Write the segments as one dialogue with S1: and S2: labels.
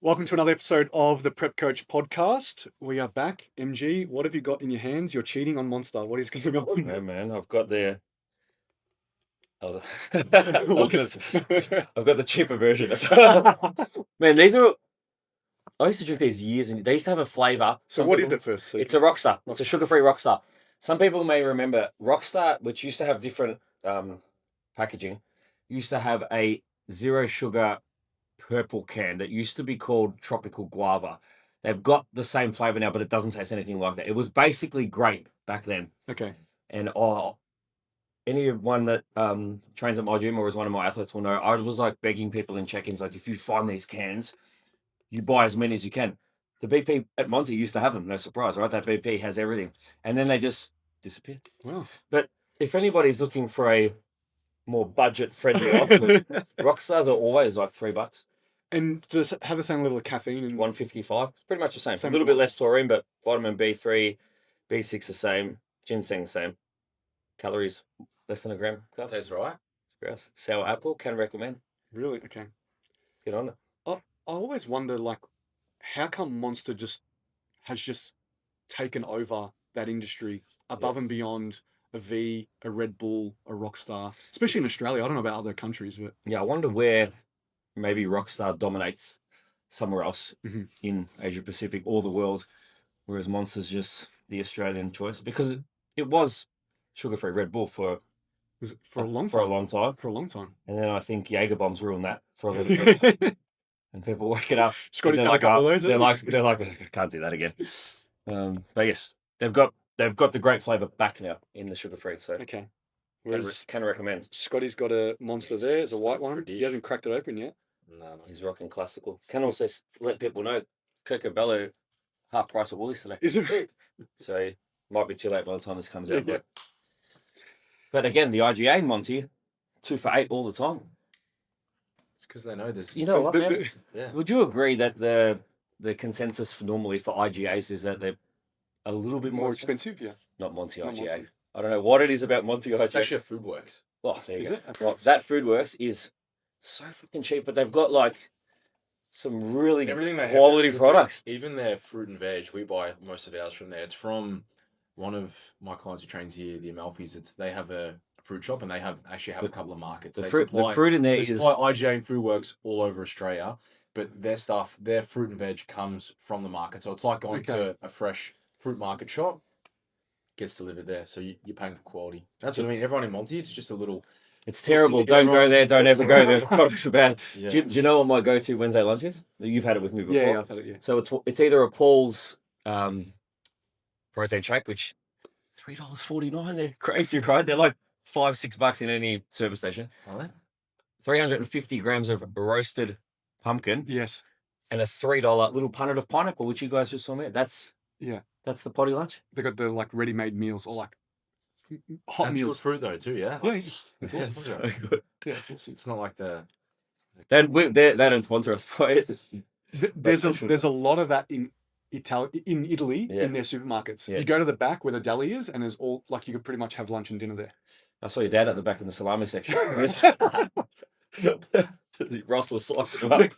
S1: Welcome to another episode of the Prep Coach podcast. We are back. MG, what have you got in your hands? You're cheating on Monster. What is going on?
S2: No, man, I've got the. I was gonna say, I've got the cheaper version. Man, these are. I used to drink these years, and they used to have a flavor.
S1: So what is it first?
S2: It's a Rockstar. It's a sugar-free Rockstar. Some people may remember Rockstar, which used to have different packaging. Used to have a zero sugar purple can that used to be called Tropical Guava. They've got the same flavor now, but it doesn't taste anything like that. It was basically grape back then.
S1: Okay.
S2: And anyone that trains at my gym or is one of my athletes will know, I was like begging people in check-ins, like, if you find these cans, you buy as many as you can. The BP at Monty used to have them, no surprise, right? That BP has everything. And then they just disappeared.
S1: Wow.
S2: But if anybody's looking for a more budget-friendly option, Rockstars are always like $3.
S1: And does it have the same level of caffeine? And
S2: 155. It's pretty much the same.
S1: Same
S2: A little bit
S1: cost.
S2: less taurine, but vitamin B3, B6 the same, ginseng the same. Calories less than a gram.
S3: Tastes right.
S2: Gross. Sour apple, can recommend.
S1: Really? Okay.
S2: Get on it.
S1: I always wonder, like, how come Monster has just taken over that industry above and beyond a V, a Red Bull, a Rockstar, especially in Australia. I don't know about other countries, but
S2: Yeah, I wonder where maybe Rockstar dominates somewhere else
S1: Mhm.
S2: in Asia Pacific or the world, whereas Monster's just the Australian choice because it was sugar-free Red Bull for
S1: was it for a long
S2: for a
S1: time?
S2: long time,
S1: For a long time.
S2: and then I think Jaeger bombs ruined that for a little bit, and people wake it up.
S1: Scotty's
S2: and
S1: got a couple of those.
S2: they're like, I can't do that again. But yes, they've got the great flavor back now in the sugar-free, so
S1: Okay. Whereas
S2: can recommend.
S1: Scotty's got a Monster there. It's a white one. You haven't cracked it open yet.
S3: No.
S2: He's rocking classical. Can also let people know Coco Bello half price of Woolies today.
S1: Is it?
S2: So might be too late by the time this comes out.
S1: Yeah.
S2: But again, the IGA Monty, 2 for $8 all the time.
S3: It's because they know this.
S2: You know what, man?
S3: Yeah.
S2: Would you agree that the consensus for normally for IGAs is that they're a little bit
S1: More expensive, yeah.
S2: Not Monty
S1: Not
S2: IGA.
S1: Monty.
S2: I don't know what it is about Monty IGA.
S3: It's actually a Food Works.
S2: Oh, there you
S1: Is
S2: go.
S1: it? Okay.
S2: Well, that Foodworks is so fucking cheap, but they've got like some really
S3: Everything they have
S2: quality
S3: is
S2: products.
S3: Even their fruit and veg, we buy most of ours from there. It's from one of my clients who trains here, the Amalfis. They have a fruit shop and they actually have a couple of markets.
S2: The
S3: They
S2: fruit in there
S3: they
S2: is
S3: supply IGA and Food Works all over Australia, but their fruit and veg comes from the market. So it's like going to a fresh fruit market shop, gets delivered there. So you're paying for quality. That's what I mean. Everyone in Monty, it's just a little.
S2: It's terrible.
S3: Yeah,
S2: Don't go
S3: everyone's-
S2: there. Don't ever go there. The products are bad.
S3: Yeah.
S2: Do you know what my go-to Wednesday lunch is? You've had it with me before.
S1: Yeah, I've had it, yeah.
S2: So it's either a Paul's protein shake, which $3.49. They're crazy, right? They're like $5-6 in any service station.
S3: Are they?
S2: 350 grams of roasted pumpkin
S1: Yes.
S2: and a $3 little punnet of pineapple, which you guys just saw there. That's the potty lunch.
S1: They got the like ready-made meals or like hot
S3: That's
S1: meals.
S3: good fruit though too. Yeah.
S1: Yeah, it's
S3: Yeah,
S1: awesome.
S3: it's
S2: So
S3: awesome.
S2: good.
S1: Yeah, it's awesome.
S3: It's not like the.
S2: They don't sponsor us, but
S1: There's
S2: they should.
S1: a lot of that in Italy
S2: Yeah.
S1: in their supermarkets.
S2: Yeah.
S1: You go to the back where the deli is, and there's all like you could pretty much have lunch and dinner there.
S2: I saw your dad at the back in the salami section. Ross was slicing them up.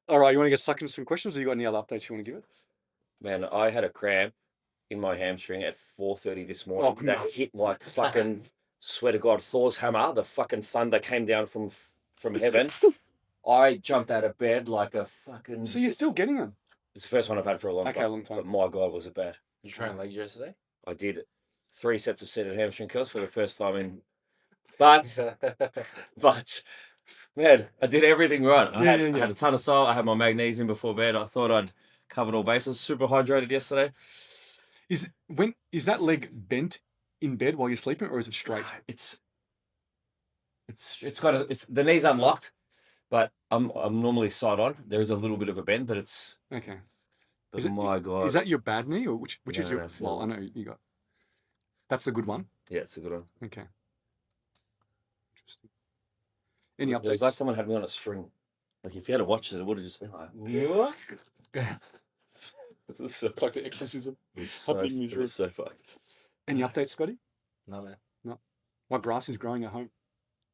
S1: All right, you want to get stuck into some questions, or you got any other updates you want to give it?
S2: Man, I had a cramp in my hamstring at 4:30 this morning.
S1: Oh,
S2: that
S1: no.
S2: hit like fucking, swear to God, Thor's hammer. The fucking thunder came down from heaven. I jumped out of bed like a fucking.
S1: So you're still getting them?
S2: It's the first one I've had for a long
S1: Okay,
S2: time.
S1: a long time.
S2: But my God, was it bad.
S3: You train legs yesterday?
S2: I did 3 sets of seated hamstring curls for the first time in. But man, I did everything right. I had a ton of salt. I had my magnesium before bed. I thought I'd covered all bases. Super hydrated yesterday.
S1: Is that leg bent in bed while you're sleeping, or is it straight?
S2: It's the knees unlocked, but I'm normally side on. There is a little bit of a bend, but it's.
S1: Okay.
S2: But my God.
S1: Is that your bad knee, or which is
S2: No,
S1: your?
S2: no,
S1: Well, I know you got. That's the good one.
S2: Yeah, it's a good one.
S1: Okay. Interesting. Any
S2: It was
S1: updates?
S2: like someone had me on a string. Like if you had to watch it, it would have just been like.
S1: It's like the exorcism.
S2: It was so fucked.
S1: Any updates, Scotty?
S3: No, man.
S1: My grass is growing at home.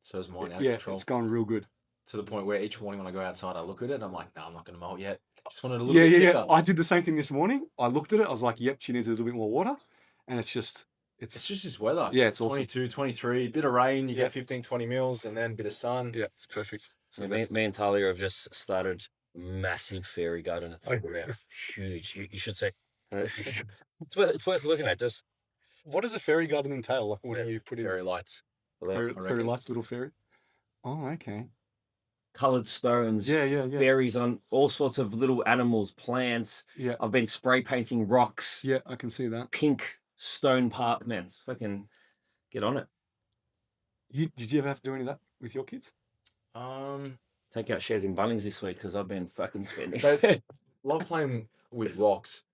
S3: So is mine out of
S1: Yeah,
S3: control.
S1: it's going real good.
S3: to the point where each morning when I go outside, I look at it and I'm like, no, I'm not going to mow it yet. I just wanted a little bit thicker.
S1: I did the same thing this morning. I looked at it. I was like, yep, she needs a little bit more water. And it's just
S3: this weather.
S1: Yeah, it's
S3: 22, 23, bit of rain, you get 15, 20 mils, and then a bit of sun.
S1: Yeah, it's perfect. So
S2: Me and Talia have just started massive fairy garden. Huge. You should say. It's worth looking at. Just
S1: what does a fairy garden entail? Like, what do you put in?
S3: Fairy lights.
S1: Fairy lights, little fairy. Oh, okay.
S2: coloured stones, fairies on all sorts of little animals, plants.
S1: Yeah.
S2: I've been spray painting rocks.
S1: Yeah, I can see that.
S2: Pink stone park, man. Fucking get on it.
S1: Did you ever have to do any of that with your kids?
S2: Take out shares in Bunnings this week because I've been fucking spending.
S3: They love playing with rocks.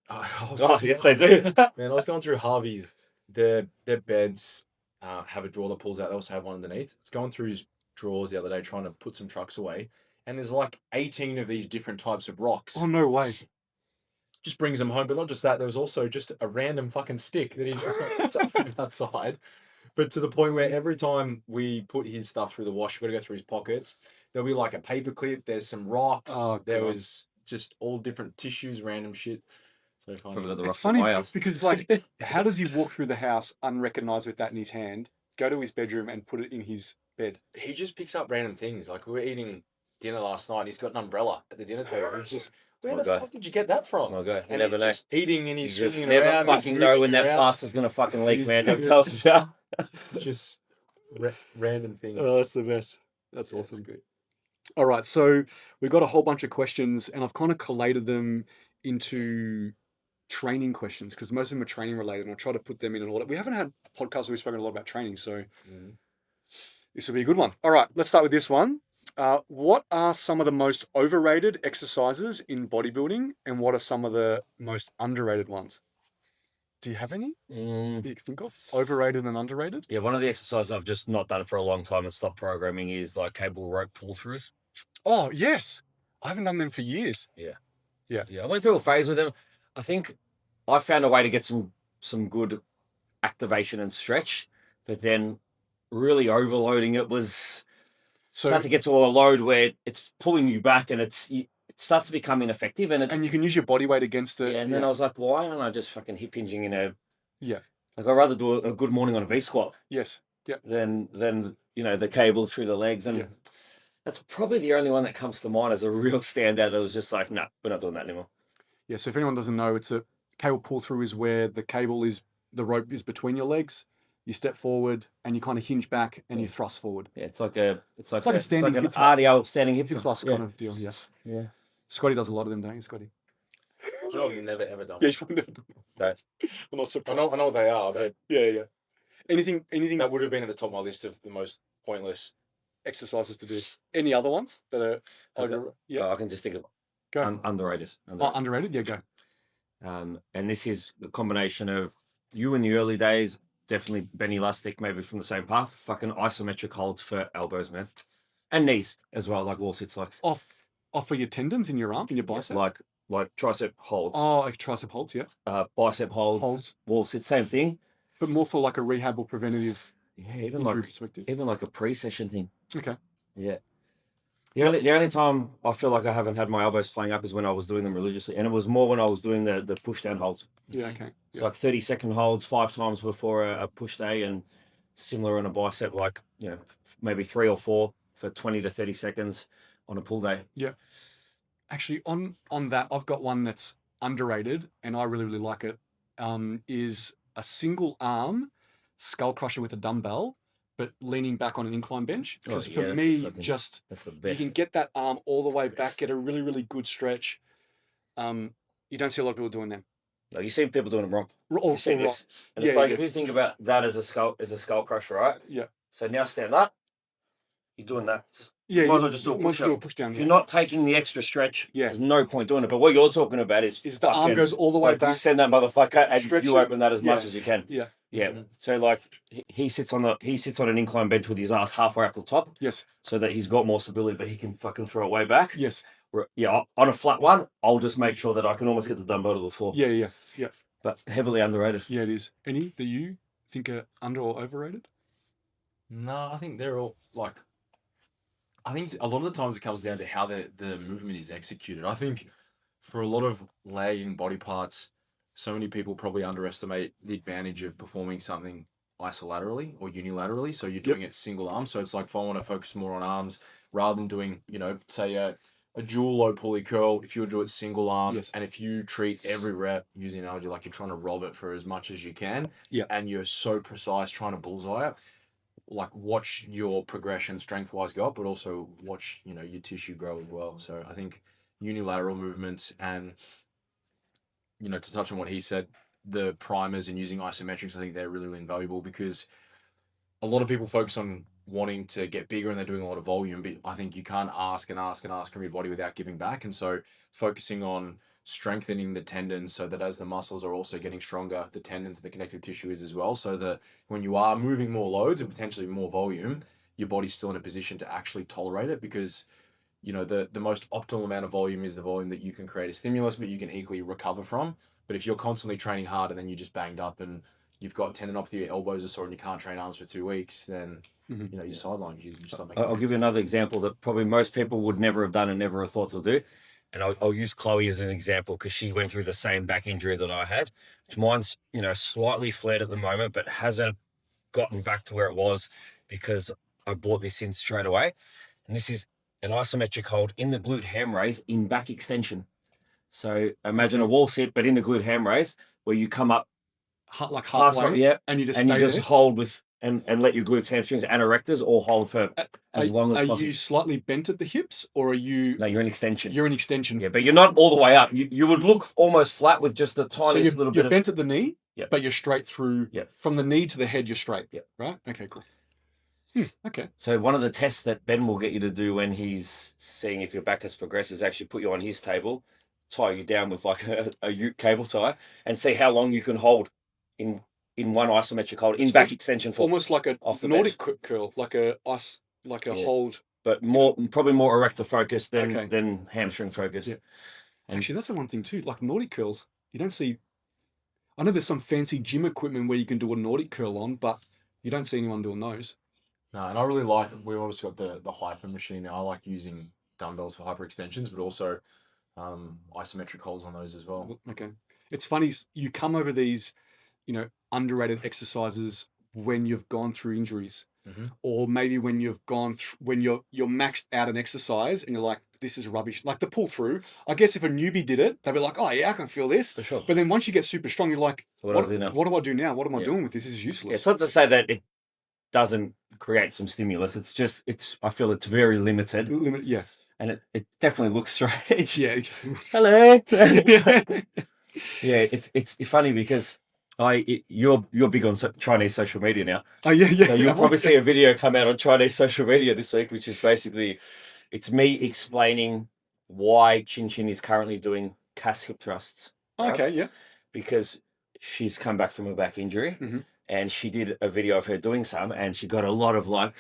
S2: Yes, they do.
S3: Man, I was going through Harvey's. Their beds have a drawer that pulls out. They also have one underneath. I was going through his drawers the other day trying to put some trucks away, and there's like 18 of these different types of rocks.
S1: Oh, no way.
S3: Just brings them home. But not just that, there was also just a random fucking stick that he's just like put outside. But to the point where every time we put his stuff through the wash, we've got to go through his pockets. There'll be like a paper clip. There's some rocks.
S1: Oh,
S3: there was just all different tissues, random shit. So funny.
S1: It's funny because, like, how does he walk through the house unrecognized with that in his hand, go to his bedroom and put it in his bed?
S3: He just picks up random things. Like, we were eating dinner last night and he's got an umbrella at the dinner table. He's just, where the fuck did you get that from?
S2: You
S3: and
S2: never know.
S3: Just eating and he's
S2: just
S3: swinging
S2: never
S3: around.
S2: fucking know when that plaster's going to fucking leak, man. I've told you.
S3: Just random things.
S1: Oh, that's the best. That's
S3: Yeah,
S1: awesome.
S3: it's good.
S1: All right, so we've got a whole bunch of questions, and I've kind of collated them into training questions because most of them are training related, and I'll try to put them in an order. We haven't had podcasts where we've spoken a lot about training, so this will be a good one. All right, let's start with this one. What are some of the most overrated exercises in bodybuilding, and what are some of the most underrated ones? Do you have any you can think of? Overrated and underrated?
S2: Yeah, one of the exercises I've just not done for a long time and stopped programming is like cable rope pull-throughs.
S1: Oh, yes. I haven't done them for years.
S2: Yeah, I went through a phase with them. I think I found a way to get some good activation and stretch, but then really overloading it was start to get to a load where it's pulling you back and it starts to become ineffective.
S1: And you can use your body weight against it.
S2: Yeah, and then I was like, why aren't I just fucking hip hinging in a...
S1: Yeah.
S2: Like, I'd rather do a good morning on a V-squat.
S1: Yes. Yeah.
S2: Than the cable through the legs. And that's probably the only one that comes to mind as a real standout. It was just like, no, we're not doing that anymore.
S1: Yeah, so if anyone doesn't know, it's a cable pull-through is where the rope is between your legs. You step forward and you kind of hinge back and you thrust forward.
S2: Yeah, it's like a
S1: standing hip
S2: RDL standing hip
S1: thrust kind of deal. Yeah.
S2: Yeah.
S1: Scotty does a lot of them, don't you, Scotty?
S3: I've never ever done.
S1: Yeah, you've probably never done them.
S2: That's...
S1: I'm not surprised.
S3: I know what they are, but
S1: yeah. Anything
S3: that would have been at the top of my list of the most pointless
S1: exercises to do. Any other ones that are
S2: I can just think of underrated.
S1: Underrated? Yeah, go.
S2: And this is a combination of you in the early days, definitely Benny Lustig, maybe from the same path. Fucking isometric holds for elbows, man, and knees as well, like wall sits, like
S1: off for your tendons in your arm, in your bicep,
S2: like tricep hold.
S1: Oh, like tricep holds, yeah.
S2: Bicep holds, wall sits, same thing,
S1: but more for like a rehab or preventative.
S2: Yeah, even like a pre-session thing.
S1: Okay.
S2: Yeah. The only time I feel like I haven't had my elbows playing up is when I was doing them religiously, and it was more when I was doing the push down holds.
S1: Yeah, okay.
S2: It's like 30-second holds 5 times before a push day, and similar on a bicep, like maybe 3 or 4 for 20 to 30 seconds on a pull day.
S1: Yeah. Actually, on that, I've got one that's underrated, and I really really like it. Is a single arm skull crusher with a dumbbell, but leaning back on an incline bench. Because for me, that's the best. You can get that arm all the way back, get a really, really good stretch. You don't see a lot of people doing them.
S2: No, you see people doing them wrong.
S1: You
S2: see this. And it's like, if you think about that as a skull crusher, right?
S1: Yeah.
S2: So now stand up. You're doing that.
S1: You
S2: might as well just do a push
S1: down.
S2: If you're not taking the extra stretch,
S1: Yeah.
S2: there's no point doing it. But what you're talking about is
S1: the arm goes all the way back.
S2: You send that motherfucker and
S1: Stretch
S2: you open that as much as you can.
S1: Yeah.
S2: Yeah. So like he sits on an incline bench with his ass halfway up the top.
S1: Yes.
S2: So that he's got more stability, but he can fucking throw it way back.
S1: Yes.
S2: Yeah. On a flat one, I'll just make sure that I can almost get the dumbbell to the floor.
S1: Yeah.
S2: But heavily underrated.
S1: Yeah, it is. Any that you think are under or overrated?
S3: No, I think they're all like I think a lot of the times it comes down to how the movement is executed. I think for a lot of lagging body parts, so many people probably underestimate the advantage of performing something isolaterally or unilaterally. So you're doing it single arm. So it's like if I want to focus more on arms rather than doing, say a dual low pulley curl, if you do it single arm,
S1: Yes.
S3: and if you treat every rep using an analogy like you're trying to rob it for as much as you can, and you're so precise trying to bullseye it, like watch your progression strength wise go up, but also watch your tissue grow as well. So I think unilateral movements and to touch on what he said, the primers and using isometrics, I think they're really, really invaluable because a lot of people focus on wanting to get bigger and they're doing a lot of volume, but I think you can't ask and ask and ask from your body without giving back. And so focusing on strengthening the tendons so that as the muscles are also getting stronger, the tendons and the connective tissue is as well. So that when you are moving more loads and potentially more volume, your body's still in a position to actually tolerate it because the most optimal amount of volume is the volume that you can create a stimulus, but you can equally recover from. But if you're constantly training hard and then you're just banged up and you've got tendinopathy, your elbows are sore and you can't train arms for 2 weeks, then you're sidelined. You start making
S2: I'll give you another example that probably most people would never have done and never have thought to do. And I'll use Chloe as an example because she went through the same back injury that I had. Mine's, slightly flared at the moment, but hasn't gotten back to where it was because I brought this in straight away. And this is an isometric hold in the glute ham raise in back extension. So imagine a wall sit, but in the glute ham raise where you come up
S1: like halfway,
S2: and you
S1: just
S2: just hold with and let your glutes, hamstrings, and erectors all hold for as long as possible.
S1: Are you slightly bent at the hips, or are you?
S2: No, you're in extension.
S1: You're in extension.
S2: Yeah, but you're not all the way up. You would look almost flat with just the tiniest little bit.
S1: You're bent at the knee,
S2: Yep.
S1: but you're straight through.
S2: Yep.
S1: From the knee to the head, you're straight.
S2: Yep.
S1: Right. Okay. Cool. Okay.
S2: So one of the tests that Ben will get you to do when he's seeing if your back has progressed is actually put you on his table, tie you down with like a ute cable tie, and see how long you can hold in one isometric hold in back extension for
S1: almost like a Nordic curl, like a hold,
S2: but probably more erector focused than hamstring focused.
S1: Yeah. And actually, that's the one thing too. Like Nordic curls, you don't see. I know there's some fancy gym equipment where you can do a Nordic curl on, but you don't see anyone doing those.
S3: No, and I really like. We've obviously got the hyper machine. I like using dumbbells for hyper extensions, but also isometric holds on those as well.
S1: Okay, it's funny. You come over these, underrated exercises when you've gone through injuries, or maybe when you've gone when you're maxed out an exercise and you're like, this is rubbish. Like the pull through. I guess if a newbie did it, they'd be like, oh yeah, I can feel this.
S2: For sure.
S1: But then once you get super strong, you're like,
S2: what do I do now?
S1: What do I do now? What am I doing with this? This is useless.
S2: Yeah, it's not to say that it doesn't create some stimulus. It's just I feel it's very limited.
S1: Yeah.
S2: And it definitely looks strange.
S1: Yeah.
S2: Hello. Yeah, it's funny because you're big on Chinese social media now.
S1: Oh yeah.
S2: So you'll probably see a video come out on Chinese social media this week, which is basically it's me explaining why Chin Chin is currently doing calf hip thrusts.
S1: Right? Okay, yeah.
S2: Because she's come back from a back injury, and she did a video of her doing some, and she got a lot of like,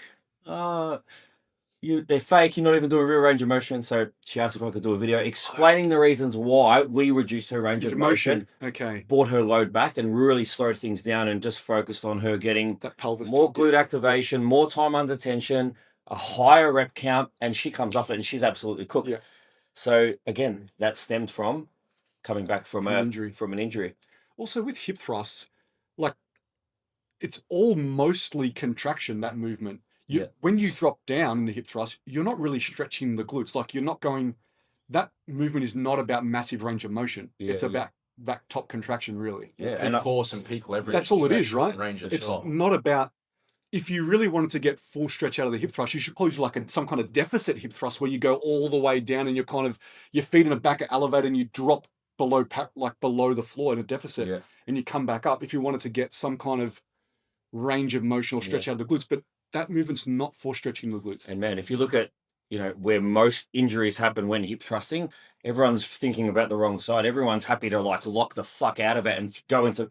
S2: they're fake. You're not even doing real range of motion. So she asked if I could do a video explaining the reasons why we reduced her range of motion.
S1: Okay.
S2: Brought her load back and really slowed things down and just focused on her getting
S1: that pelvis
S2: more glute activation, more time under tension, a higher rep count, and she comes off it and she's absolutely cooked.
S1: Yeah.
S2: So again, that stemmed from coming back from an injury.
S1: Also with hip thrusts, like it's all mostly contraction, that movement. When you drop down in the hip thrust, you're not really stretching the glutes. Like you're not going, that movement is not about massive range of motion. It's about that top contraction, really.
S3: Yeah, and force and peak leverage.
S1: That's all it is, right?
S3: It's
S1: not about, if you really wanted to get full stretch out of the hip thrust, you should probably do like some kind of deficit hip thrust where you go all the way down and your feet in the back are elevated and you drop below the floor in a deficit and you come back up if you wanted to get some kind of range of motion or stretch out of the glutes. But that movement's not for stretching the glutes.
S2: And man, if you look at, where most injuries happen when hip thrusting, everyone's thinking about the wrong side. Everyone's happy to like lock the fuck out of it and go into,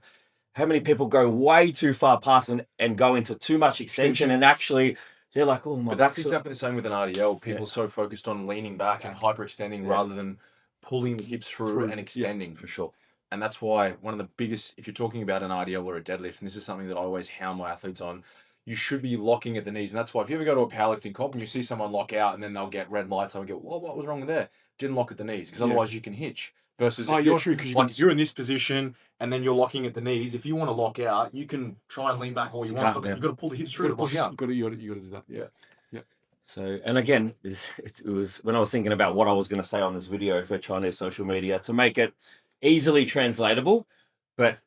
S2: how many people go way too far past and go into too much extension and actually they're like, oh my God.
S3: But that's exactly the same with an RDL. People are so focused on leaning back and hyperextending rather than pulling the hips through and extending.
S1: Yeah, for sure.
S3: And that's why one of the biggest, if you're talking about an RDL or a deadlift, and this is something that I always hound my athletes on, you should be locking at the knees. And that's why if you ever go to a powerlifting comp and you see someone lock out and then they'll get red lights, they'll go, well, what was wrong there? Didn't lock at the knees, because otherwise you can hitch. Versus if you're
S1: true, 'cause you
S3: like
S1: can-
S3: if you're in this position and then you're locking at the knees, if you want to lock out, you can try and lean back all you want. So you've got to pull the hips through to block out.
S1: You got to do that.
S3: Yeah.
S2: So, and again, it was when I was thinking about what I was going to say on this video for Chinese social media to make it easily translatable, but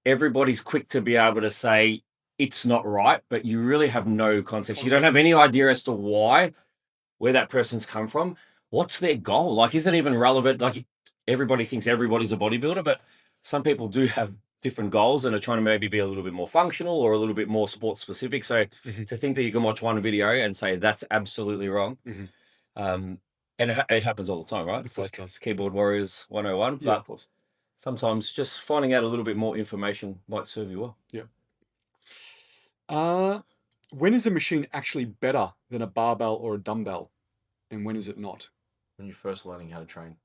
S2: everybody's quick to be able to say it's not right, but you really have no context. You don't have any idea as to why, where that person's come from. What's their goal? Like, is it even relevant? Like, everybody thinks everybody's a bodybuilder, but some people do have different goals and are trying to maybe be a little bit more functional or a little bit more sport specific. So to think that you can watch one video and say that's absolutely wrong, and it happens all the time, right? It's like keyboard warriors 101.
S1: Yeah,
S2: but
S1: of course.
S2: sometimes just finding out a little bit more information might serve you well.
S1: Yeah. When is a machine actually better than a barbell or a dumbbell, and when is it not?
S3: When you're first learning how to train.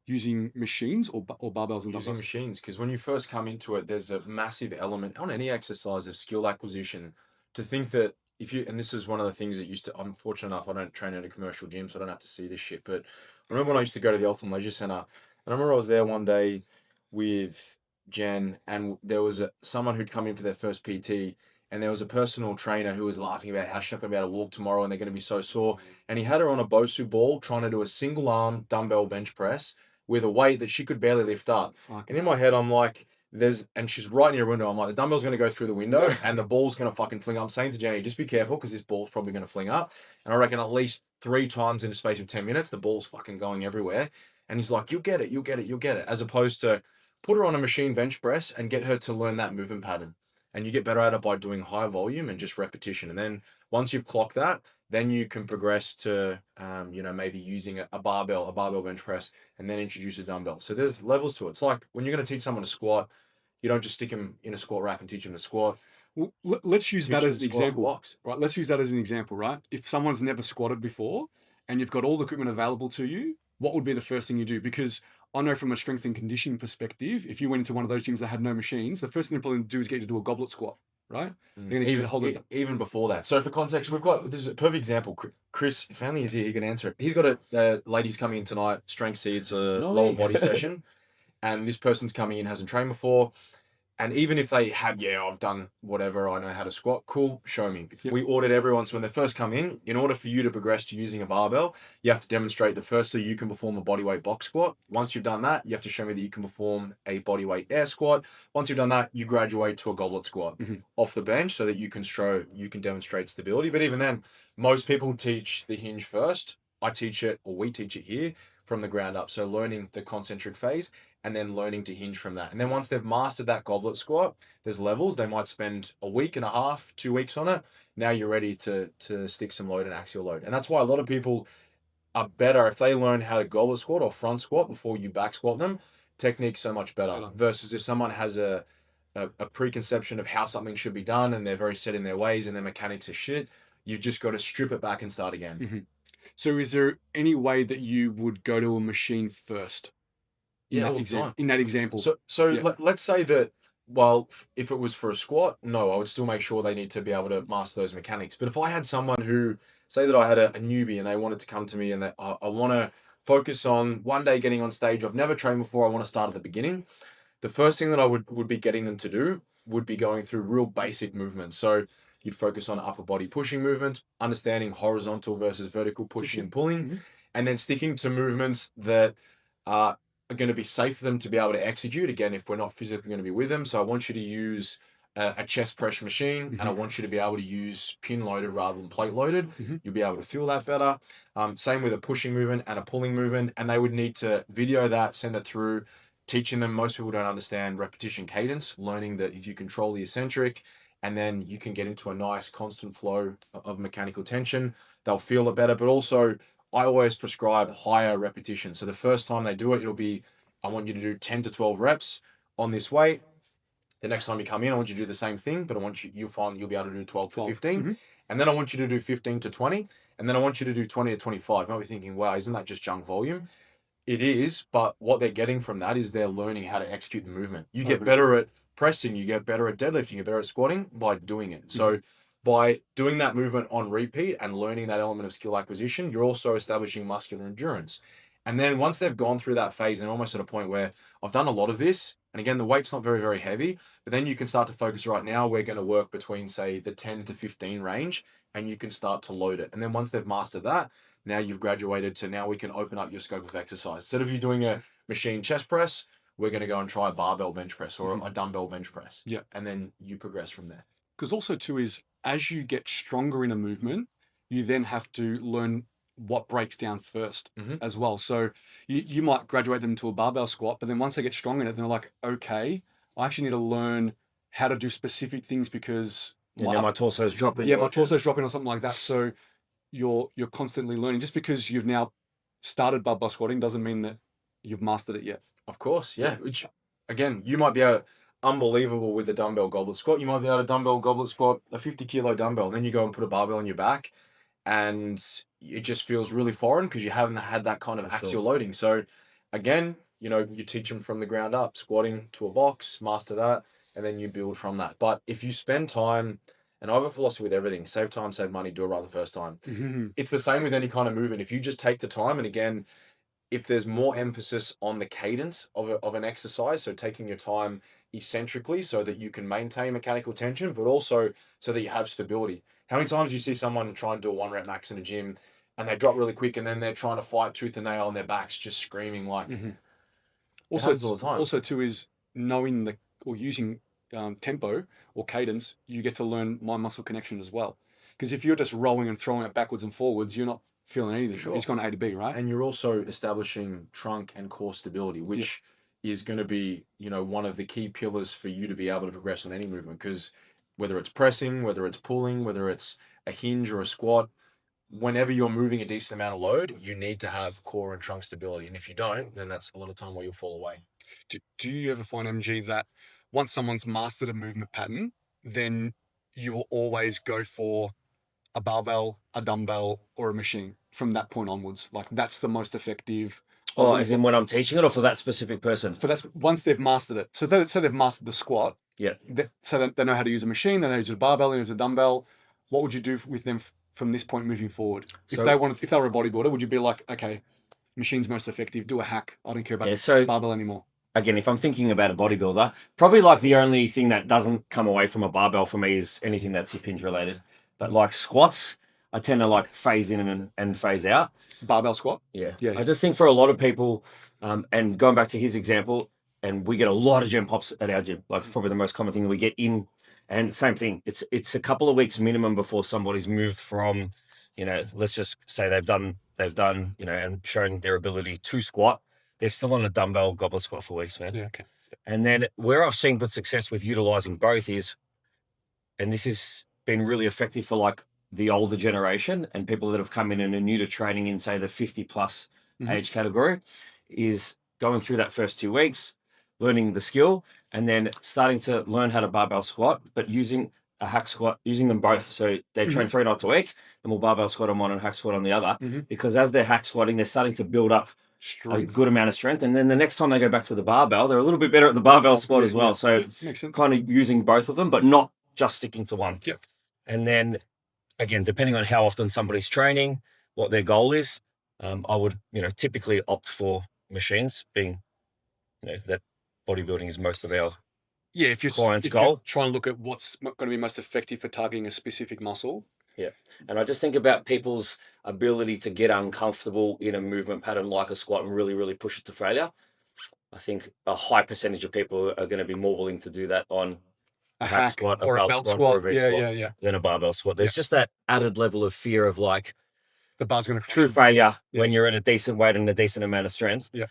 S1: Using machines or barbells and
S3: Using
S1: dumbbells?
S3: machines, because when you first come into it, there's a massive element on any exercise of skill acquisition to think that if you, and this is one of the things that used to, I'm fortunate enough, I don't train at a commercial gym, so I don't have to see this shit, but I remember when I used to go to the Health and Leisure Centre, and I remember I was there one day with Jen, and there was someone who'd come in for their first PT, and there was a personal trainer who was laughing about how she's not going to be able to walk tomorrow and they're going to be so sore, and he had her on a Bosu ball trying to do a single arm dumbbell bench press with a weight that she could barely lift up. And in my head, I'm like, and she's right near a window. I'm like, the dumbbell's going to go through the window and the ball's going to fucking fling up. I'm saying to Jenny, just be careful because this ball's probably going to fling up. And I reckon at least 3 times in a space of 10 minutes, the ball's fucking going everywhere. And he's like, you'll get it. As opposed to put her on a machine bench press and get her to learn that movement pattern. And you get better at it by doing high volume and just repetition. And then once you've clocked that, then you can progress to, maybe using a barbell bench press, and then introduce a dumbbell. So there's levels to it. It's like when you're going to teach someone to squat, you don't just stick them in a squat rack and teach them to squat.
S1: Well, let's use that as an example.
S3: Blocks.
S1: Right, let's use that as an example, right? If someone's never squatted before and you've got all the equipment available to you, what would be the first thing you do? Because I know from a strength and conditioning perspective, if you went into one of those gyms that had no machines, the first thing they're probably going to do is get you to do a goblet squat, right?
S3: Even before that. So for context, this is a perfect example. Chris, if only he's here, he can answer it. He's got a lady's coming in tonight, strength seeds, a lower body session, and this person's coming in, hasn't trained before. And even if they have, I've done whatever, I know how to squat, cool, show me.
S1: Yep.
S3: We audit everyone. So when they first come in order for you to progress to using a barbell, you have to demonstrate that firstly you can perform a bodyweight box squat. Once you've done that, you have to show me that you can perform a bodyweight air squat. Once you've done that, you graduate to a goblet squat off the bench so that you can demonstrate stability. But even then, most people teach the hinge first. We teach it here from the ground up. So learning the concentric phase and then learning to hinge from that. And then once they've mastered that goblet squat, there's levels. They might spend a week and a half, 2 weeks on it. Now you're ready to stick some load and axial load. And that's why a lot of people are better if they learn how to goblet squat or front squat before you back squat them. Technique's so much better. Versus if someone has a preconception of how something should be done and they're very set in their ways and their mechanics are shit, you've just got to strip it back and start again.
S1: So is there any way that you would go to a machine first? In that example.
S3: So let's say that, if it was for a squat, no, I would still make sure they need to be able to master those mechanics. But if I had someone who, say that I had a newbie and they wanted to come to me and I want to focus on one day getting on stage, I've never trained before, I want to start at the beginning. The first thing that I would be getting them to do would be going through real basic movements. So you'd focus on upper body pushing movements, understanding horizontal versus vertical pushing and pulling, and then sticking to movements that are going to be safe for them to be able to execute, again, if we're not physically going to be with them. So I want you to use a chest press machine, and I want you to be able to use pin loaded rather than plate loaded. You'll be able to feel that better. Same with a pushing movement and a pulling movement, and they would need to video that, send it through, teaching them. Most people don't understand repetition cadence, learning that if you control the eccentric and then you can get into a nice constant flow of mechanical tension, they'll feel it better. But also, I always prescribe higher repetition. So the first time they do it, it'll be, I want you to do 10 to 12 reps on this weight. The next time you come in, I want you to do the same thing, but you'll find that you'll be able to do 12 to 15. And then I want you to do 15 to 20. And then I want you to do 20 to 25. You might be thinking, wow, isn't that just junk volume? It is, but what they're getting from that is they're learning how to execute the movement. You get better at pressing, you get better at deadlifting, you get better at squatting by doing it. So by doing that movement on repeat and learning that element of skill acquisition, you're also establishing muscular endurance. And then once they've gone through that phase and almost at a point where I've done a lot of this, and again, the weight's not very, very heavy, but then you can start to focus right now, we're going to work between, say, the 10 to 15 range, and you can start to load it. And then once they've mastered that, now you've graduated to now we can open up your scope of exercise. Instead of you doing a machine chest press, we're going to go and try a barbell bench press or a dumbbell bench press.
S1: Yeah.
S3: And then you progress from there.
S1: Because also too is as you get stronger in a movement, you then have to learn what breaks down first as well. So you might graduate them to a barbell squat, but then once they get strong in it, they're like, okay, I actually need to learn how to do specific things because
S2: my torso's dropping.
S1: Yeah, my torso's dropping or something like that. So you're constantly learning. Just because you've now started barbell squatting doesn't mean that you've mastered it yet.
S3: Of course, yeah. Which again, you might be unbelievable with the dumbbell goblet squat. You might be able to dumbbell goblet squat a 50-kilo dumbbell. Then you go and put a barbell on your back, and it just feels really foreign because you haven't had that kind of axial loading. So again, you teach them from the ground up, squatting to a box, master that, and then you build from that. But if you spend time, and I have a philosophy with everything: save time, save money, do it right the first time. It's the same with any kind of movement. If you just take the time, and again, if there's more emphasis on the cadence of an exercise, so taking your time eccentrically so that you can maintain mechanical tension, but also so that you have stability. How many times do you see someone try and do a 1 rep max in a gym and they drop really quick and then they're trying to fight tooth and nail and their back's just screaming like
S1: Also,
S3: all the time.
S1: Also too is knowing or using tempo or cadence, you get to learn mind muscle connection as well. Because if you're just rolling and throwing it backwards and forwards, you're not feeling anything.
S3: Sure.
S1: You're just going A to B, right?
S3: And you're also establishing trunk and core stability, which is going to be, one of the key pillars for you to be able to progress on any movement. Because whether it's pressing, whether it's pulling, whether it's a hinge or a squat, whenever you're moving a decent amount of load, you need to have core and trunk stability. And if you don't, then that's a lot of time where you'll fall away.
S1: Do you ever find, MG, that once someone's mastered a movement pattern, then you will always go for a barbell, a dumbbell, or a machine from that point onwards? Like that's the most effective.
S2: Oh, as in when I'm teaching it, or for that specific person?
S1: For that, once they've mastered it. So they've mastered the squat.
S2: Yeah.
S1: So they know how to use a machine, they know how to use a barbell, they use a dumbbell. What would you do with them from this point moving forward? If they were a bodybuilder, would you be like, okay, machine's most effective, do a hack. I don't care about barbell anymore.
S2: Again, if I'm thinking about a bodybuilder, probably like the only thing that doesn't come away from a barbell for me is anything that's hip hinge related. But like squats, I tend to like phase in and phase out.
S1: Barbell squat?
S2: Yeah. I just think for a lot of people, and going back to his example, and we get a lot of gym pops at our gym, like probably the most common thing that we get in. And same thing, it's a couple of weeks minimum before somebody's moved from, let's just say they've done, and shown their ability to squat. They're still on a dumbbell goblet squat for weeks, man.
S1: Yeah, okay.
S2: And then where I've seen good success with utilizing both is, and this has been really effective for like the older generation and people that have come in and are new to training in, say, the 50 plus age category, is going through that first 2 weeks, learning the skill, and then starting to learn how to barbell squat, but using a hack squat, using them both. So they train 3 nights a week, and we'll barbell squat on one and hack squat on the other, because as they're hack squatting, they're starting to build up a good amount of strength. And then the next time they go back to the barbell, they're a little bit better at the barbell squat as well. So
S1: makes sense.
S2: Kind of using both of them, but not just sticking to one.
S1: Yep.
S2: And then again, depending on how often somebody's training, what their goal is, I would, typically opt for machines, being, that bodybuilding is most of our
S1: if you're
S2: client's goal.
S1: Try and look at what's going to be most effective for targeting a specific muscle.
S2: Yeah. And I just think about people's ability to get uncomfortable in a movement pattern like a squat and really, really push it to failure. I think a high percentage of people are going to be more willing to do that on
S1: a hack squat, or a belt squat, or a squat
S2: than a barbell squat. There's just that added level of fear of like
S1: the bar's going to
S2: true failure when you're at a decent weight and a decent amount of strength.
S1: Yeah.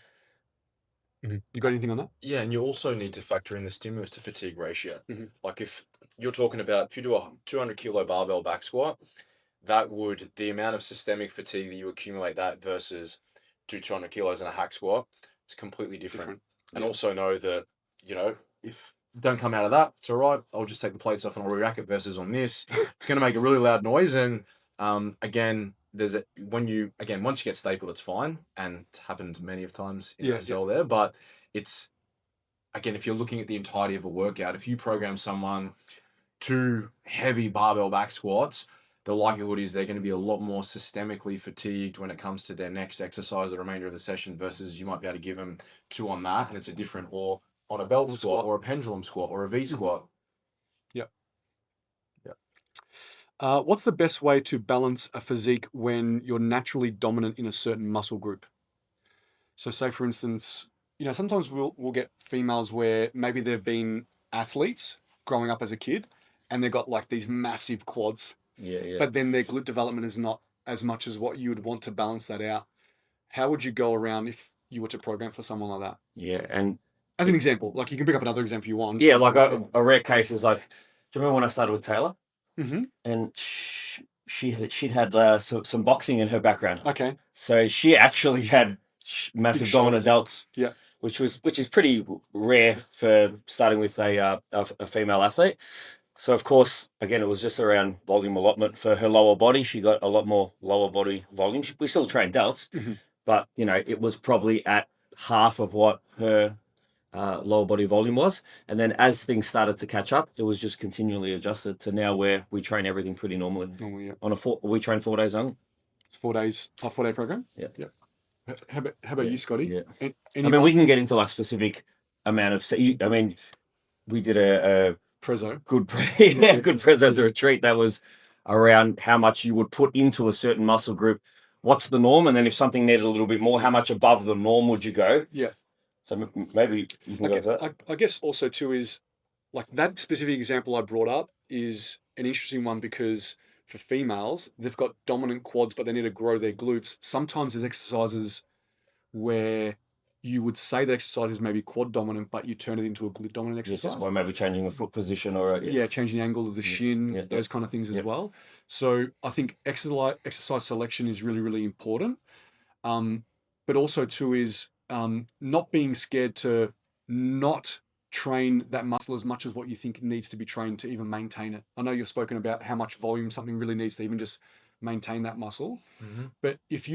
S1: You got anything on that?
S3: Yeah, and you also need to factor in the stimulus to fatigue ratio. Like if you're talking about, if you do a 200 kilo barbell back squat, the amount of systemic fatigue that you accumulate that versus do 200 kilos in a hack squat, it's completely different. And also know that, if don't come out of that, it's all right. I'll just take the plates off and I'll re-rack it versus on this. It's going to make a really loud noise. And again, once you get stapled, it's fine. And it's happened many of times in the cell there, but it's again, if you're looking at the entirety of a workout, if you program someone to heavy barbell back squats, the likelihood is they're going to be a lot more systemically fatigued when it comes to their next exercise, the remainder of the session, versus you might be able to give them 2 on that and it's a different, or on a belt squat or a pendulum squat or a V squat.
S1: Yep.
S3: Yep.
S1: What's the best way to balance a physique when you're naturally dominant in a certain muscle group? So say, for instance, sometimes we'll get females where maybe they've been athletes growing up as a kid and they've got like these massive quads, but then their glute development is not as much as what you would want to balance that out. How would you go around if you were to program for someone like that?
S2: Yeah, and
S1: as an example, like you can pick up another example if you want.
S2: Yeah, like a rare case is like, do you remember when I started with Taylor?
S1: Mm-hmm.
S2: And she'd had some boxing in her background.
S1: Okay.
S2: So she actually had massive dominant delts.
S1: Yeah.
S2: Which is pretty rare for starting with a female athlete. So of course, again, it was just around volume allotment for her lower body. She got a lot more lower body volume. We still trained delts, but it was probably at half of what her lower body volume was. And then as things started to catch up, it was just continually adjusted to now where we train everything pretty normally.
S1: On
S2: we train 4 days on.
S1: 4 days, a 4-day program.
S2: Yeah.
S1: How about you, Scotty?
S2: Yeah. We can get into like specific amount of. We did a
S1: Prezzo.
S2: Good Prezzo at the retreat that was around how much you would put into a certain muscle group. What's the norm? And then if something needed a little bit more, how much above the norm would you go?
S1: Yeah.
S2: So maybe you can go to that.
S1: I guess also too is like that specific example I brought up is an interesting one because for females, they've got dominant quads, but they need to grow their glutes. Sometimes there's exercises where you would say the exercise is maybe quad dominant, but you turn it into a glute dominant exercise.
S2: Yes, by maybe changing the foot position or
S1: changing the angle of the shin, those kind of things as well. So I think exercise selection is really, really important. But also too is not being scared to not train that muscle as much as what you think needs to be trained to even maintain it. I know you've spoken about how much volume something really needs to even just maintain that muscle. But if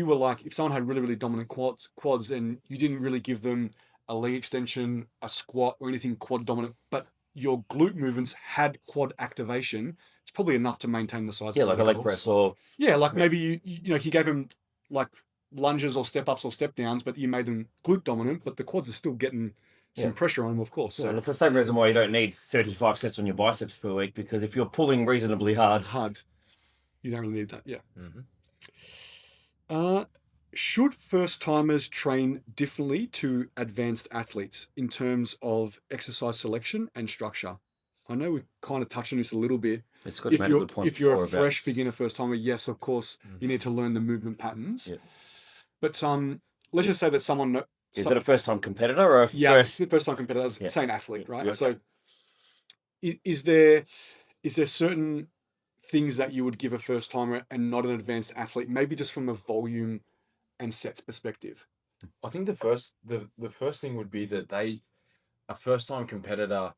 S1: someone had really, really dominant quads and you didn't really give them a leg extension, a squat or anything quad dominant, but your glute movements had quad activation, it's probably enough to maintain the size.
S2: Yeah, like a leg press or...
S1: Yeah, like maybe you gave them like lunges or step ups or step downs, but you made them glute dominant, but the quads are still getting some pressure on them, of course. So
S2: and it's the same reason why you don't need 35 sets on your biceps per week, because if you're pulling reasonably hard,
S1: you don't really need that. Should first timers train differently to advanced athletes in terms of exercise selection and structure? I know we kind of touched on this a little bit. If you're a fresh beginner first timer, yes, of course, you need to learn the movement patterns. But let's just say that someone...
S2: Is it a first-time competitor or a
S1: first-time competitor? Say an athlete, right? So is there certain things that you would give a first-timer and not an advanced athlete, maybe just from a volume and sets perspective?
S3: I think the first thing would be that a first-time competitor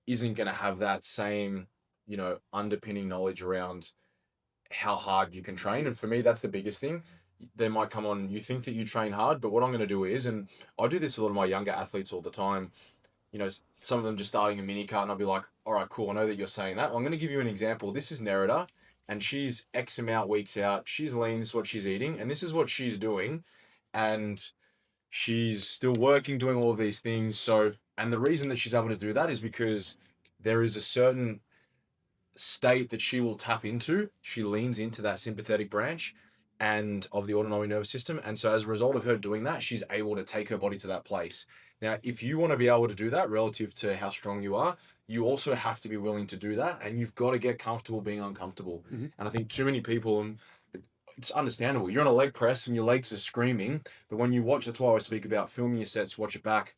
S3: isn't going to have that same, underpinning knowledge around how hard you can train. And for me, that's the biggest thing. They might come on, you think that you train hard, but what I'm going to do is, and I do this with a lot of my younger athletes all the time, some of them just starting a mini cut, and I'll be like, all right, cool, I know that you're saying that. I'm going to give you an example. This is Nerida, and she's X amount weeks out. She's lean, this is what she's eating, and this is what she's doing. And she's still working, doing all of these things. So, and the reason that she's able to do that is because there is a certain state that she will tap into. She leans into that sympathetic branch and of the autonomic nervous system. And so as a result of her doing that, she's able to take her body to that place. Now, if you want to be able to do that relative to how strong you are, you also have to be willing to do that. And you've got to get comfortable being uncomfortable. And I think too many people, and it's understandable, you're on a leg press and your legs are screaming, but when you watch, that's why I speak about filming your sets, watch it back.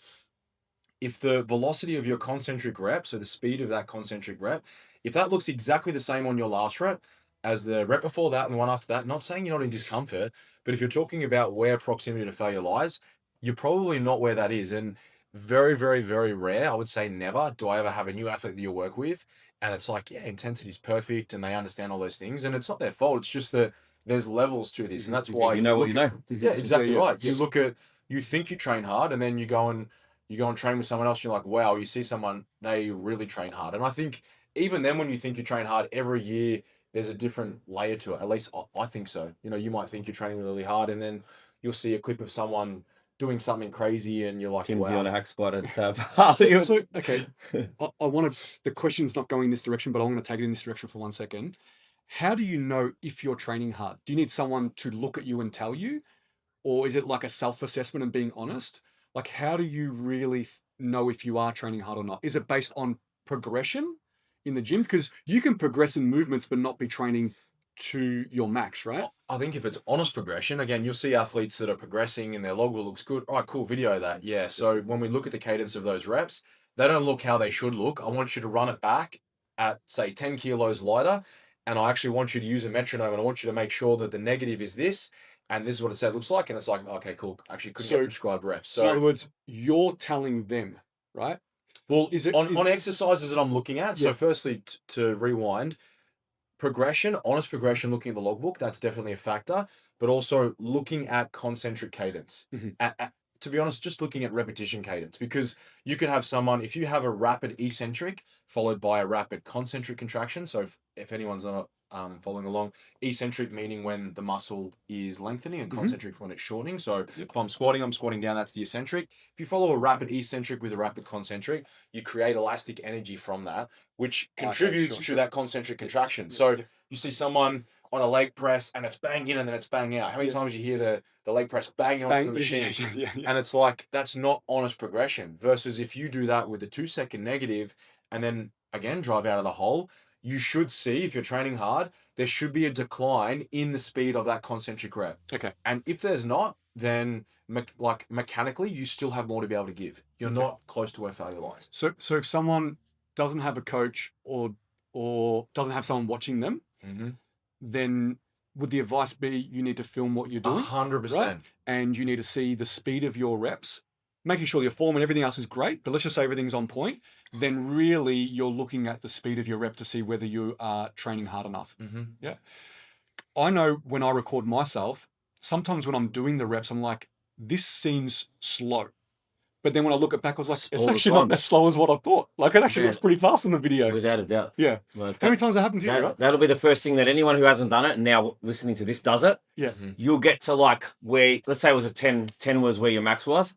S3: If the velocity of your concentric rep, so the speed of that concentric rep, if that looks exactly the same on your last rep as the rep before that and the one after that, not saying you're not in discomfort, but if you're talking about where proximity to failure lies, you're probably not where that is. And very, very, very rare, I would say never, do I ever have a new athlete that you work with and it's like, intensity is perfect and they understand all those things. And it's not their fault. It's just that there's levels to this. And that's why
S2: you know what you know.
S3: Yeah, exactly right. You think you train hard and then you go and You go and train with someone else, you're like, wow, you see someone, they really train hard. And I think even then when you think you train hard, every year there's a different layer to it. At least I think so. You know, you might think you're training really hard, and then you'll see a clip of someone doing something crazy, and you're like,
S2: Tim's
S3: wow.
S2: on a hack squat at
S1: So okay, I want to. The question's not going this direction, but I'm going to take it in this direction for 1 second. How do you know if you're training hard? Do you need someone to look at you and tell you, or is it like a self-assessment and being honest? Like, how do you really know if you are training hard or not? Is it based on progression in the gym? Because you can progress in movements but not be training to your max, right?
S3: I think if it's honest progression, again, you'll see athletes that are progressing and their logbook looks good. All right, cool, video that. Yeah. So when we look at the cadence of those reps, they don't look how they should look. I want you to run it back at, say, 10 kilos lighter. And I actually want you to use a metronome, and I want you to make sure that the negative is this. And this is what it said looks like. And it's like, okay, cool. Actually, couldn't get prescribed reps.
S1: So in other words, you're telling them, right?
S3: Well, on exercises that I'm looking at. Yeah. So firstly, to rewind, progression, honest progression, looking at the logbook, that's definitely a factor. But also looking at concentric cadence. Mm-hmm. To be honest, just looking at repetition cadence, because you could have someone, if you have a rapid eccentric followed by a rapid concentric contraction. So if anyone's not following along, eccentric meaning when the muscle is lengthening, and concentric when it's shortening. So if I'm squatting down, that's the eccentric. If you follow a rapid eccentric with a rapid concentric, you create elastic energy from that, which contributes to that concentric contraction. So you see someone on a leg press and it's banging in and then it's banging out. How many times you hear the leg press banging onto the machine? And it's like, that's not honest progression. Versus if you do that with a 2 second negative and then again drive out of the hole, you should see, if you're training hard, there should be a decline in the speed of that concentric rep.
S1: Okay.
S3: And if there's not, then mechanically, you still have more to be able to give. You're not close to where failure lies.
S1: So if someone doesn't have a coach or doesn't have someone watching them, then would the advice be you need to film what you're doing?
S3: 100%.
S1: Right? And you need to see the speed of your reps, making sure your form and everything else is great, but let's just say everything's on point. Then really you're looking at the speed of your rep to see whether you are training hard enough. Yeah. I know when I record myself, sometimes when I'm doing the reps, I'm like, this seems slow. But then when I look back, I was like, it's actually not as slow as what I thought. Like, it actually looks pretty fast in the video.
S2: Without a doubt.
S1: Yeah. How many times that happens here, right?
S2: That'll be the first thing that anyone who hasn't done it and now listening to this does it.
S1: Yeah.
S2: You'll get to like where, let's say it was a 10 was where your max was.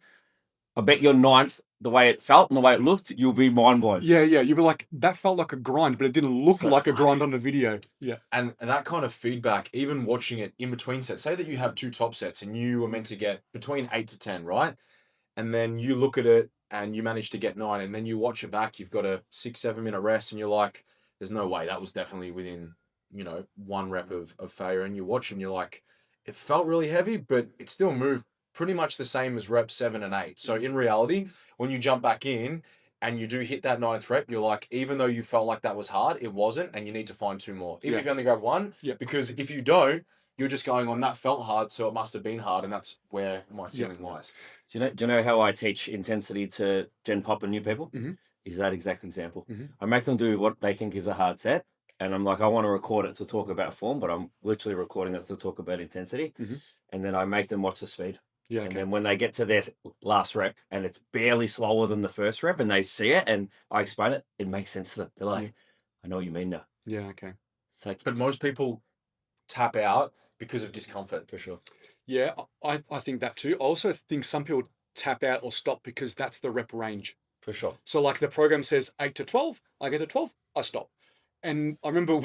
S2: I bet your ninth, the way it felt and the way it looked, you'll be mind blown.
S1: Yeah. You'll be like, that felt like a grind, but it didn't look like a grind on the video. Yeah.
S3: And that kind of feedback, even watching it in between sets, say that you have 2 top sets and you were meant to get between 8 to 10, right? And then you look at it and you manage to get 9, and then you watch it back, you've got a 6-7 minute rest, and you're like, there's no way, that was definitely within, 1 rep of failure. And you watch and you're like, it felt really heavy, but it still moved pretty much the same as rep 7 and 8. So in reality, when you jump back in and you do hit that 9th rep, you're like, even though you felt like that was hard, it wasn't, and you need to find 2 more. Even if you only grab 1, because if you don't, you're just going on, that felt hard, so it must have been hard, and that's where my ceiling lies.
S2: Do you know how I teach intensity to Gen Pop and new people? Is that exact example. I make them do what they think is a hard set, and I'm like, I want to record it to talk about form, but I'm literally recording it to talk about intensity. And then I make them watch the speed.
S1: Yeah.
S2: And then when they get to their last rep and it's barely slower than the first rep and they see it and I explain it, it makes sense to them. They're like, I know what you mean now.
S1: Yeah, okay.
S2: It's like,
S3: but most people tap out because of discomfort.
S2: For sure.
S1: Yeah, I think that too. I also think some people tap out or stop because that's the rep range.
S2: For sure.
S1: So like the program says 8 to 12, I get to 12, I stop. And I remember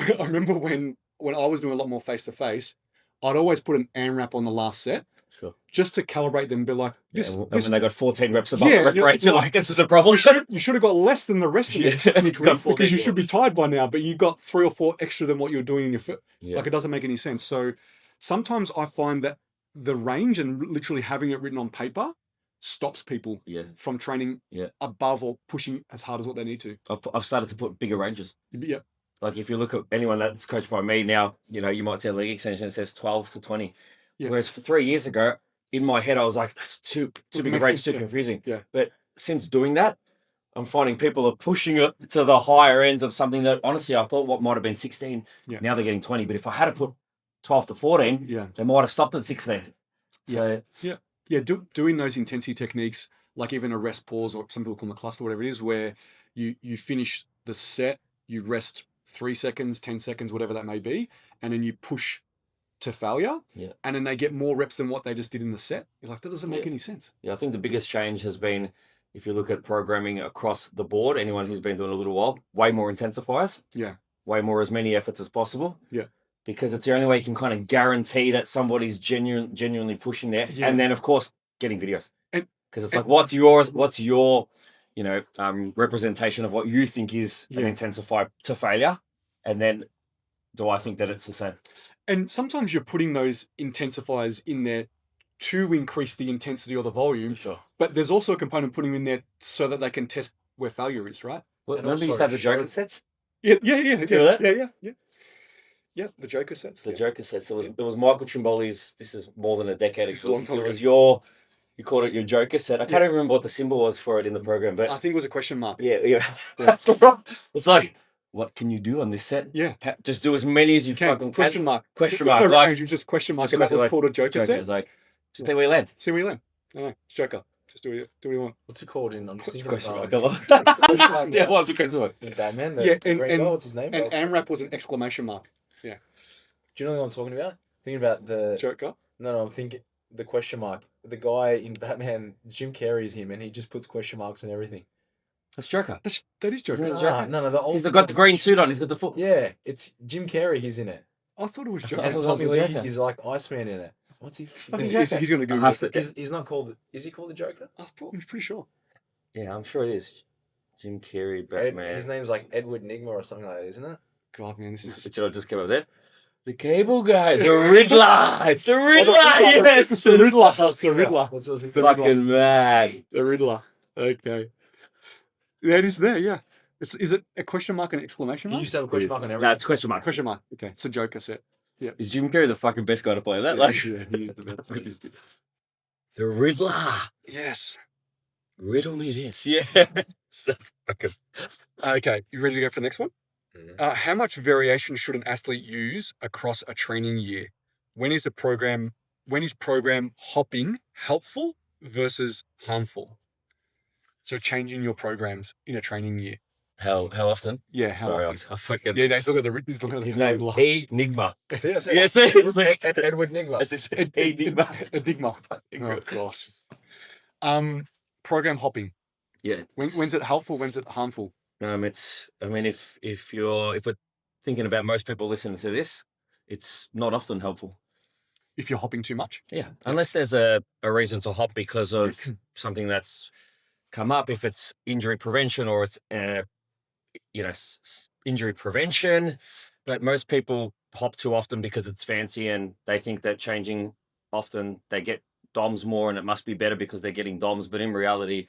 S1: when I was doing a lot more face-to-face, I'd always put an AMRAP on the last set.
S2: Sure.
S1: Just to calibrate them and be like, this.
S2: And when they got 14 reps above the rep range, you're like, this is a problem.
S1: You should have got less than the rest of it technically, because you should be tired by now, but you got 3 or 4 extra than what you're doing in your foot. Like, it doesn't make any sense. So sometimes I find that the range and literally having it written on paper stops people from training above or pushing as hard as what they need to.
S2: I've started to put bigger ranges.
S1: Yeah.
S2: Like if you look at anyone that's coached by me now, you might see a leg extension that says 12 to 20. Yeah. Whereas for 3 years ago, in my head, I was like, that's too big a range, too confusing.
S1: Yeah.
S2: But since doing that, I'm finding people are pushing it to the higher ends of something that honestly I thought what might have been 16. Yeah. Now they're getting 20. But if I had to put 12 to 14, they might have stopped at 16.
S1: Yeah. So, yeah. Doing those intensity techniques, like even a rest pause, or some people call them a cluster, whatever it is, where you finish the set, you rest 3 seconds, 10 seconds, whatever that may be, and then you push to failure, and then they get more reps than what they just did in the set. You're like, that doesn't make any sense.
S2: Yeah, I think the biggest change has been, if you look at programming across the board, anyone who's been doing a little while, way more intensifiers.
S1: Yeah.
S2: Way more, as many efforts as possible.
S1: Yeah.
S2: Because it's the only way you can kind of guarantee that somebody's genuinely pushing there.
S1: Yeah.
S2: And then, of course, getting videos. Because it's
S1: and-
S2: like, what's your, you know, representation of what you think is an intensify to failure? And then, do I think that it's the same?
S1: And sometimes you're putting those intensifiers in there to increase the intensity or the volume.
S2: Sure.
S1: But there's also a component putting them in there so that they can test where failure is, right?
S2: Well,
S3: And
S2: remember you
S3: also
S2: used to have the
S3: show-
S2: Joker sets?
S1: Yeah.
S2: that?
S1: Yeah, the Joker sets.
S2: The Joker sets. It was Michael Trimboli's, this is more than a decade
S1: This is
S2: ago.
S1: a long time
S2: It
S1: ago.
S2: was you called it your Joker set. I can't even remember what the symbol was for it in the program, but
S1: I think it was a question mark.
S2: yeah. That's right. It's like, what can you do on this set?
S1: Yeah.
S2: Just do as many as you fucking
S1: Question
S2: can.
S1: mark.
S2: Question mark.
S1: No,
S2: Like,
S1: it was just question mark.
S2: Just
S1: And that was
S2: like
S1: called a Joker
S2: Joker.
S1: set.
S2: It's like, just see where you land.
S1: See where you land. No, it's Joker. Just do what you want.
S3: What's it called in? I'm just thinking
S2: Question
S3: of
S2: mark. Yeah, what's a question mark?
S3: Batman.
S1: Yeah, and
S3: what's his name?
S1: And AMRAP was an exclamation mark.
S3: Do you know what I'm talking about? Thinking about the
S1: Joker.
S3: No, I'm thinking the question mark. The guy in Batman, Jim Carrey's him, and he just puts question marks on everything.
S2: That's Joker.
S1: That is Joker.
S2: Isn't it
S3: Nah, no, the old.
S2: He's got the green suit on. He's got the foot.
S3: Yeah, it's Jim Carrey. He's in it,
S1: I thought it was
S2: I
S1: Joker.
S2: thought
S3: and
S2: it was
S3: Tommy
S2: the
S3: Lee
S2: Joker.
S3: is like Iceman in it. What's he?
S1: He's going to go.
S2: have to-
S3: He's not called. Is he called the Joker?
S1: I thought, I'm pretty sure.
S2: Yeah, I'm sure it is. Jim Carrey,
S3: Ed,
S2: Batman.
S3: his name's like Edward Nigma or something like that, isn't it?
S1: God, man, this is.
S2: Which I just came up with that. The cable guy, the Riddler. It's the Riddler.
S1: Riddler.
S2: Yes,
S1: It's the Riddler. It's the Riddler.
S3: What's those?
S2: Fucking mad.
S1: The Riddler. Okay. That is there, yeah. Is it a question mark and an exclamation
S3: He
S1: mark?
S3: used to have a question mark on
S2: No,
S3: everything.
S2: it's question mark.
S1: Question mark. Okay, it's a Joker set.
S2: Is Jim Carrey the fucking best guy to play that? Like,
S1: yeah, he is the best.
S2: the Riddler.
S1: Yes.
S2: Riddle me this. Yeah. That's fucking.
S1: Okay, you ready to go for the next one? How much variation should an athlete use across a training year? When is program hopping helpful versus harmful? So changing your programs in a training year.
S2: How often?
S1: Yeah, how
S2: Sorry,
S1: often?
S2: I fucking.
S1: Yeah, he's looking at
S2: His name,
S1: Riddler.
S2: Enigma.
S3: Yes,
S2: Yes,
S3: Edward Nigma.
S2: That's his Enigma.
S1: Enigma. Oh gosh. Program hopping.
S2: Yeah.
S1: When's it helpful? When's it harmful?
S2: It's. I mean, if we're thinking about most people listening to this, it's not often helpful.
S1: If you're hopping too much.
S2: Yeah, unless there's a reason to hop because of something that's come up. If it's injury prevention or it's injury prevention, but most people hop too often because it's fancy and they think that changing often they get DOMs more and it must be better because they're getting DOMs. But in reality,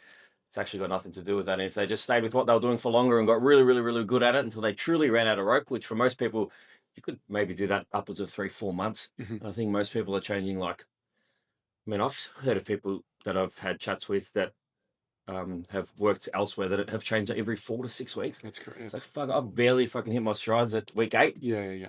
S2: it's actually got nothing to do with that. And if they just stayed with what they were doing for longer and got really, really, really good at it until they truly ran out of rope, which for most people, you could maybe do that upwards of 3-4 months.
S1: Mhm.
S2: I think most people are changing like, I mean, I've heard of people that I've had chats with that have worked elsewhere that have changed every 4 to 6 weeks.
S1: That's correct.
S2: It's like, fuck, I barely fucking hit my strides at week 8.
S1: Yeah.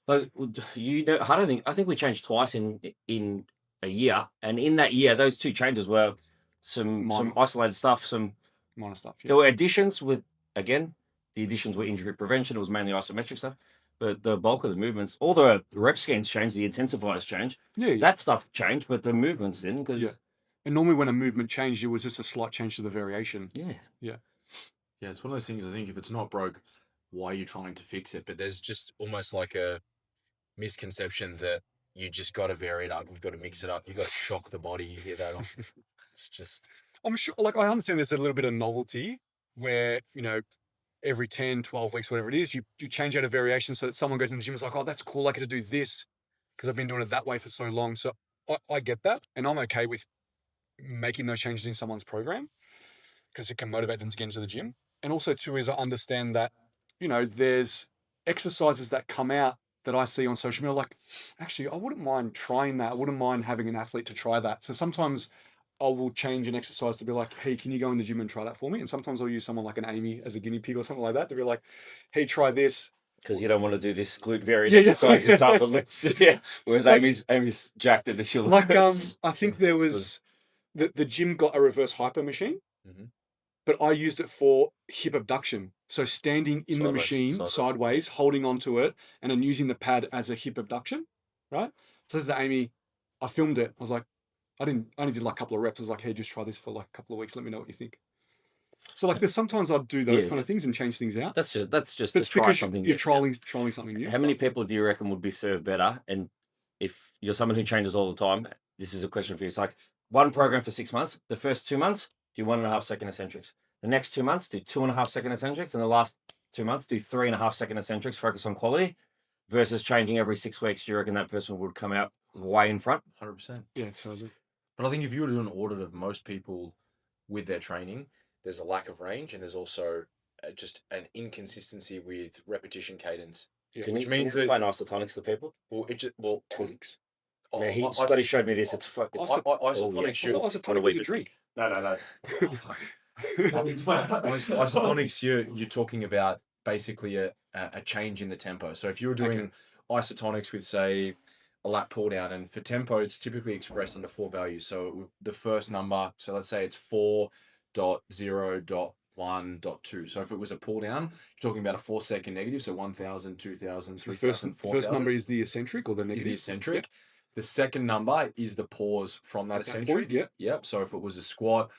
S2: Like, I think we changed twice in a year. And in that year, those 2 changes were some isolated stuff, some
S1: Minor stuff. Yeah.
S2: there were additions with, again, the additions were injury prevention. It was mainly isometric stuff. But the bulk of the movements, all the rep scans changed, the intensifiers changed.
S1: Yeah.
S2: That stuff changed, but the movements didn't. Cause,
S1: Yeah. And normally when a movement changed, it was just a slight change to the variation.
S2: yeah.
S3: Yeah, it's one of those things. I think if it's not broke, why are you trying to fix it? But there's just almost like a misconception that you just got to vary it up. You've got to mix it up. You got to shock the body. You hear that? It's just.
S1: I'm sure, like, I understand there's a little bit of novelty where, every 10, 12 weeks, whatever it is, you change out a variation so that someone goes in the gym and is like, oh, that's cool. I get to do this because I've been doing it that way for so long. So I get that. And I'm okay with making those changes in someone's program because it can motivate them to get into the gym. And also too, is I understand that, there's exercises that come out that I see on social media, like, actually, I wouldn't mind trying that. I wouldn't mind having an athlete to try that. So sometimes I will change an exercise to be like, hey, can you go in the gym and try that for me? And sometimes I'll use someone like an Amy as a guinea pig or something like that to be like, hey, try this.
S2: Because you don't want to do this glute variant
S1: Yeah,
S2: exercise.
S1: yeah.
S2: It's up the list. Yeah. Whereas
S1: Like-
S2: Amy's jacked it. She'll
S1: Like, I think there was the gym got a reverse hyper machine,
S3: Mhm.
S1: but I used it for hip abduction. So standing in the
S2: Sideways,
S1: machine sideways, holding onto it, and then using the pad as a hip abduction, right? So this is the Amy. I filmed it. I was like, I only did like a couple of reps. I was like, hey, just try this for like a couple of weeks. Let me know what you think. So like, there's sometimes I'd do those kind of things and change things out.
S2: That's just
S1: But
S2: to
S1: it's
S2: try
S1: because
S2: something
S1: you're
S2: new.
S1: trialing something new.
S2: How many people do you reckon would be served better? And if you're someone who changes all the time, this is a question for you. It's like one program for 6 months. The first 2 months, do 1.5 second eccentrics. The next 2 months, do 2.5 second eccentrics. And the last 2 months, do 3.5 second eccentrics, focus on quality versus changing every 6 weeks. Do you reckon that person would come out way in front?
S3: 100%.
S1: Yeah, totally.
S3: But I think if you were to do an audit of most people with their training, there's a lack of range and there's also just an inconsistency with repetition cadence.
S1: Yeah.
S2: Can
S3: Which
S2: you
S3: means that
S2: explain isotonics to people?
S3: well, it just well,
S1: Tonics.
S2: Yeah, Scotty showed me this. It's
S3: isotonics.
S1: I thought isotonic was a drink.
S2: No.
S3: Isotonics, you're talking about basically a change in the tempo. So if you were doing isotonics with, say, a lat pull down, and for tempo, it's typically expressed under 4 values. So the first number, so let's say it's 4.0.1.2. So if it was a pull down, you're talking about a 4-second negative. So 1,000, 2,000, 3,000, 4,000.
S1: First number is the eccentric or the negative?
S3: Is the eccentric. The second number is the pause from that eccentric. Yep. So if it was a squat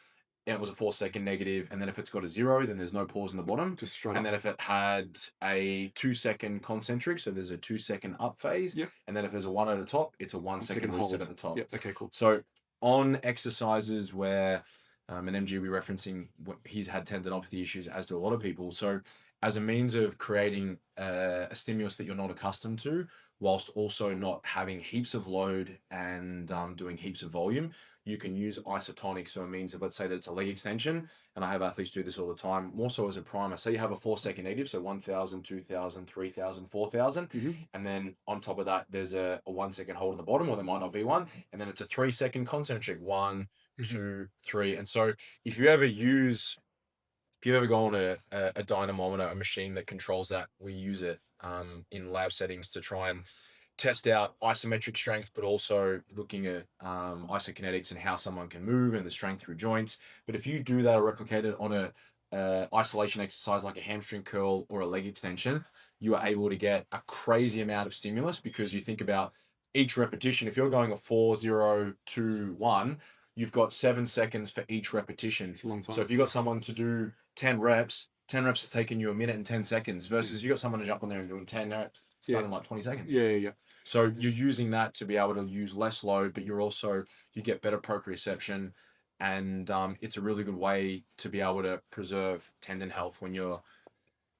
S3: and it was a 4-second negative, and then if it's got a 0, then there's no pause in the bottom.
S1: Just straight
S3: and
S1: up.
S3: then if it had a 2-second concentric, so there's a 2-second up phase.
S1: Yep.
S3: And then if there's a 1 at the top, it's a 1-second reset at the top.
S1: Yep. Okay, cool.
S3: So on exercises where an MG will be referencing, he's had tendinopathy issues, as do a lot of people. So as a means of creating a stimulus that you're not accustomed to, whilst also not having heaps of load and doing heaps of volume, you can use isotonics. So it means that, let's say that it's a leg extension, and I have athletes do this all the time, more so as a primer. Say you have a 4-second negative, so 1,000, 2,000, 3,000, 4,000, and then on top of that, there's a 1-second hold on the bottom, or there might not be one, and then it's a 3-second concentric, 1, 2, 3. And so if you ever go on a dynamometer, a machine that controls that, we use it in lab settings to try and test out isometric strength, but also looking at isokinetics and how someone can move and the strength through joints. But if you do that or replicate it on a isolation exercise like a hamstring curl or a leg extension, you are able to get a crazy amount of stimulus, because you think about each repetition. If you're going a 4, 0, 2, 1, you've got 7 seconds for each repetition.
S1: It's a long time.
S3: So if you got someone to do 10 reps has taken you 1 minute and 10 seconds versus you got someone to jump on there and doing 10 reps starting like 20 seconds.
S1: Yeah.
S3: So you're using that to be able to use less load, but you get better proprioception, and it's a really good way to be able to preserve tendon health when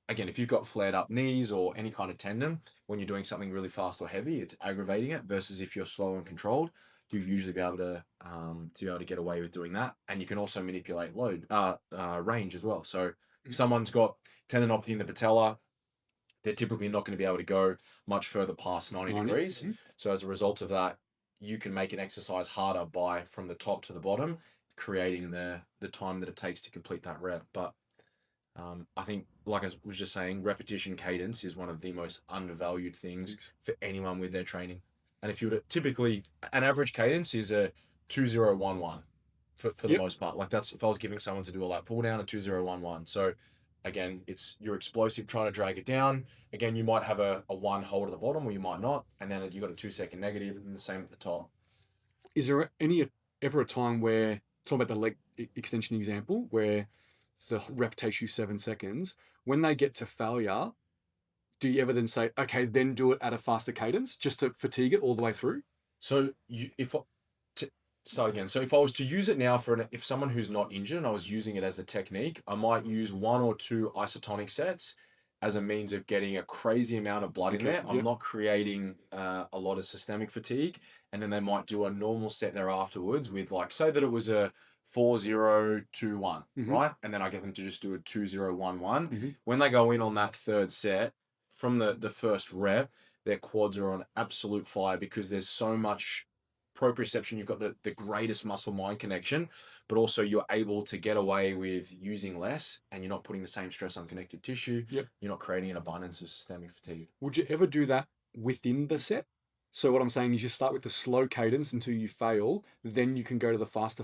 S3: if you've got flared up knees or any kind of tendon, when you're doing something really fast or heavy, it's aggravating it, versus if you're slow and controlled, you'll usually be able to get away with doing that. And you can also manipulate range as well. So if someone's got tendinopathy in the patella, they're typically not going to be able to go much further past 90 degrees. So as a result of that, you can make an exercise harder by from the top to the bottom, creating the time that it takes to complete that rep. But I think, like I was just saying, repetition cadence is one of the most undervalued things for anyone with their training. And if you were to typically, an average cadence is a 2-0-1-1 for the most part. Like that's, if I was giving someone to do a lat pull down, a 2-0-1-1. So again, you're explosive, trying to drag it down. Again, you might have a 1 hold at the bottom, or you might not. And then you got a 2-second negative, and the same at the top.
S1: Is there ever a time where, talking about the leg extension example, where the rep takes you 7 seconds, when they get to failure, do you ever then say, okay, then do it at a faster cadence just to fatigue it all the way through?
S3: So if I was to use it now if someone who's not injured and I was using it as a technique, I might use 1 or 2 isotonic sets as a means of getting a crazy amount of blood in there. I'm not creating a lot of systemic fatigue. And then they might do a normal set there afterwards with, like, say that it was a 4-0-2-1, right? And then I get them to just do a 2-0-1-1. When they go in on that third set, from the first rep, their quads are on absolute fire, because there's so much proprioception. You've got the greatest muscle-mind connection, but also you're able to get away with using less, and you're not putting the same stress on connective tissue. You're not creating an abundance of systemic fatigue.
S1: Would you ever do that within the set? So what I'm saying is you start with the slow cadence until you fail, then you can go to the faster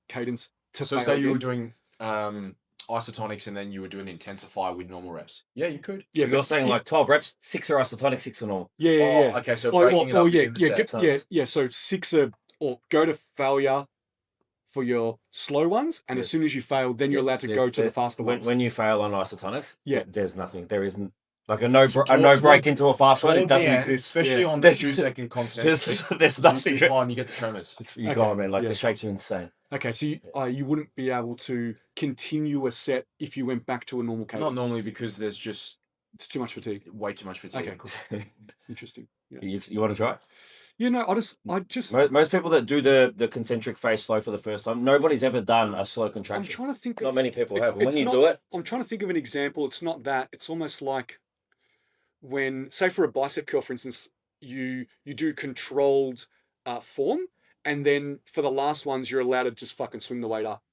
S1: cadence to
S3: So
S1: fail
S3: say you were
S1: again.
S3: doing isotonics and then you were doing intensify with normal reps. Yeah, you could.
S1: Yeah,
S2: You're
S1: but
S2: saying like 12 reps, 6 are isotonic, 6 are normal.
S1: yeah, yeah,
S3: Oh,
S1: yeah.
S3: okay. So
S1: Or,
S3: breaking it up within the set.
S1: yeah. So 6 are, or go to failure for your slow ones, and as soon as you fail, then you're allowed to go to the faster ones.
S2: When you fail on isotonics,
S1: Yeah.
S2: there's nothing. There isn't like a no
S3: towards-
S2: break into a fast one. It
S3: Towards the
S2: doesn't
S3: end,
S2: exist.
S3: especially
S1: Yeah.
S3: on the 2-second concentric.
S2: There's nothing.
S3: You find you get the tremors.
S2: You
S1: Okay,
S2: go on, man. Like
S1: yeah.
S2: the shakes are insane.
S1: Okay, so you wouldn't be able to continue a set if you went back to a normal cadence.
S3: Not normally because there's just
S1: It's too much fatigue.
S3: way too much fatigue.
S1: Okay, cool. Interesting. Yeah.
S2: You want to try?
S1: Yeah, no, I just
S2: Most people that do the concentric phase slow for the first time, nobody's ever done a slow
S1: I'm
S2: contraction.
S1: trying to think
S2: Not
S1: of
S2: many people
S1: it-
S2: have. When
S1: it's
S2: you
S1: not-
S2: do it,
S1: I'm trying to think of an example. It's not that. It's almost like when, say, for a bicep curl, for instance, you do controlled form, and then for the last ones, you're allowed to just fucking swing the weight up,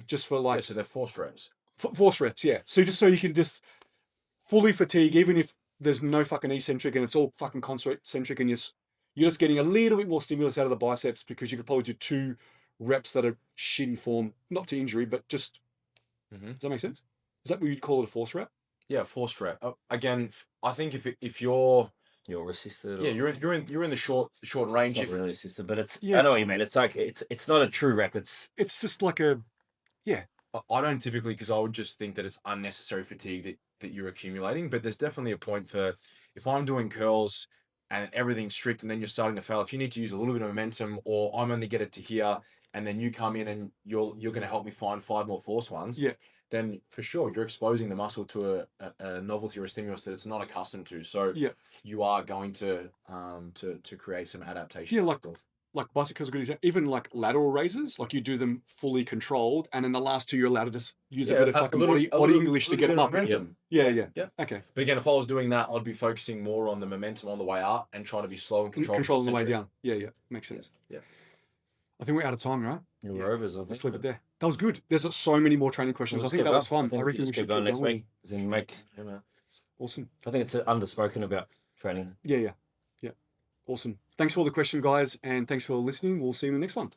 S1: just for like
S3: So they're forced reps.
S1: force reps. Yeah, so just so you can just fully fatigue, even if there's no fucking eccentric and it's all fucking concentric, and you're just getting a little bit more stimulus out of the biceps because you could probably do 2 reps that are shitty form, not to injury, but just. Does that make sense? Is that what you'd call it, a force rep?
S3: Yeah, forced rep. Again, I think if you're
S2: assisted.
S3: yeah, you're in the short range.
S2: It's not really assisted, but it's.
S1: Yeah.
S2: I know what you mean. It's like it's not a true rep. It's
S1: just like a.
S3: I don't typically, because I would just think that it's unnecessary fatigue that you're accumulating. But there's definitely a point for if I'm doing curls and everything's strict and then you're starting to fail. If you need to use a little bit of momentum, or I'm only get it to here, and then you come in and you're going to help me find 5 more force ones.
S1: Yeah.
S3: Then for sure you're exposing the muscle to a novelty or a stimulus that it's not accustomed to. So
S1: Yeah.
S3: you are going to create some adaptation.
S1: Yeah, like bicep curls are a good example. Even like lateral raises, like you do them fully controlled, and then the last 2 you're allowed to just use a bit of fucking body English to get them up.
S3: Momentum.
S1: Yeah.
S3: Yeah.
S1: Okay.
S3: But again, if I was doing that, I'd be focusing more on the momentum on the way up and trying to be slow and
S1: Controlling the way
S3: concentric.
S1: down. Yeah. Makes sense.
S3: Yeah.
S1: I think we're out of time, right?
S2: We're overs. I think.
S1: Let's leave it there. That was good. There's so many more training questions. I think that was fun. I reckon we should
S2: go
S1: keep
S2: next
S1: going.
S2: week. As in make.
S1: Awesome.
S2: I think it's underspoken about training.
S1: Yeah. Awesome. Thanks for all the questions, guys, and thanks for listening. We'll see you in the next one.